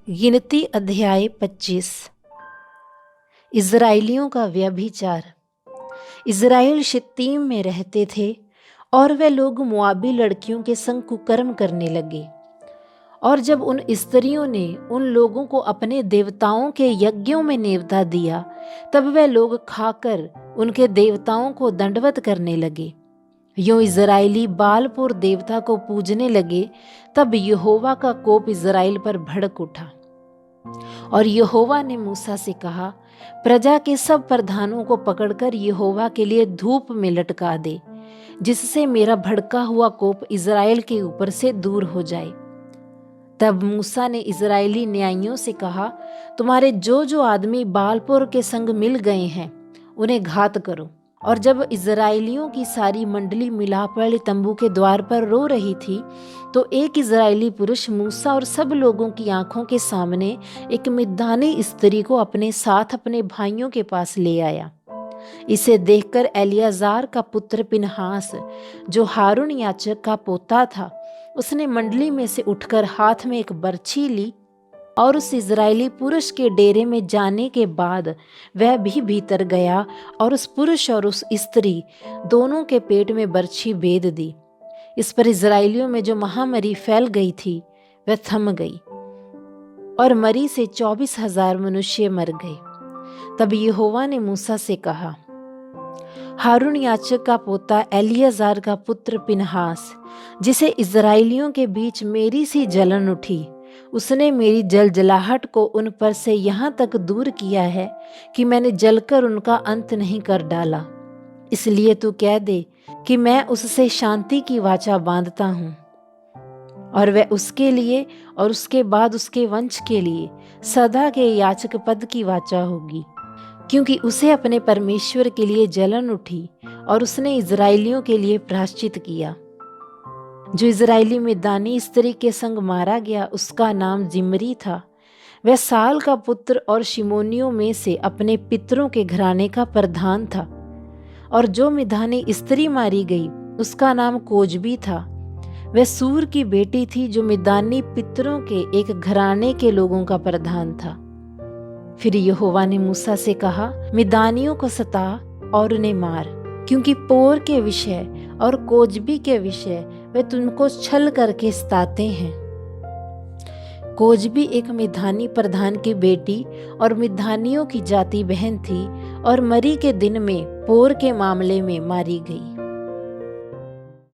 गिनती अध्याय 25। इज़राइलियों का व्यभिचार। इज़राइल शित्तीम में रहते थे और वे लोग मुआबी लड़कियों के संग कुकर्म करने लगे। और जब उन स्त्रियों ने उन लोगों को अपने देवताओं के यज्ञों में नेवता दिया, तब वे लोग खाकर उनके देवताओं को दंडवत करने लगे। यूं इज़राइली बालपुर देवता को पूजने लगे। तब यहोवा का कोप इज़राइल पर भड़क उठा। और यहोवा ने मूसा से कहा, प्रजा के सब प्रधानों को पकड़कर यहोवा के लिए धूप में लटका दे, जिससे मेरा भड़का हुआ कोप इज़राइल के ऊपर से दूर हो जाए। तब मूसा ने इज़राइली न्यायियों से कहा, तुम्हारे जो जो आदमी बालपुर के संग मिल गए हैं, उन्हें घात करो। और जब इज़राइलियों की सारी मंडली मिलाप वाले तंबू के द्वार पर रो रही थी, तो एक इज़राइली पुरुष मूसा और सब लोगों की आंखों के सामने एक मिद्यानी स्त्री को अपने साथ अपने भाइयों के पास ले आया। इसे देखकर एलियाजार का पुत्र पिनहास, जो हारून याजक का पोता था, उसने मंडली में से उठकर हाथ में एक बर्छी ली और उस इज़राइली पुरुष के डेरे में जाने के बाद वह भी भीतर गया और उस पुरुष और उस स्त्री दोनों के पेट में बर्छी बेध दी। इस पर इज़राइलियों में जो महामारी फैल गई थी वह थम गई और मरी से 24,000 मनुष्य मर गए। तब यहोवा ने मूसा से कहा, हारून याजक का पोता एलियाजार का पुत्र पिनहास, जिसे इज़राइलियों के बीच मेरी सी जलन उठी, उसने मेरी जलजलाहट को उन पर से यहाँ तक दूर किया है कि मैंने जलकर उनका अंत नहीं कर डाला। इसलिए तू कह दे कि मैं उससे शांति की वाचा बांधता हूँ, और वह उसके लिए और उसके बाद उसके वंश के लिए सदा के याजक पद की वाचा होगी, क्योंकि उसे अपने परमेश्वर के लिए जलन उठी और उसने इज़राइलियों के लिए प्रायश्चित किया। जो इज़राइली मिद्यानी स्त्री के संग मारा गया, उसका नाम जिम्री था। वह साल का पुत्र और शिमोनियों में से अपने पितरों के घराने का प्रधान था। और जो मिद्यानी स्त्री मारी गई, उसका नाम कोजबी था। वह सूर की बेटी थी, जो मिद्यानी पितरों के एक घराने के लोगों का प्रधान था। फिर यहोवा ने मूसा से कहा, मिद्यानियों को सता और उन्हें मार, क्योंकि पोर के विषय और कोजबी के विषय वे तुमको छल करके सताते हैं। कोजबी एक मिद्यानी प्रधान की बेटी और मिद्यानियों की जाति बहन थी और मरी के दिन में पोर के मामले में मारी गई।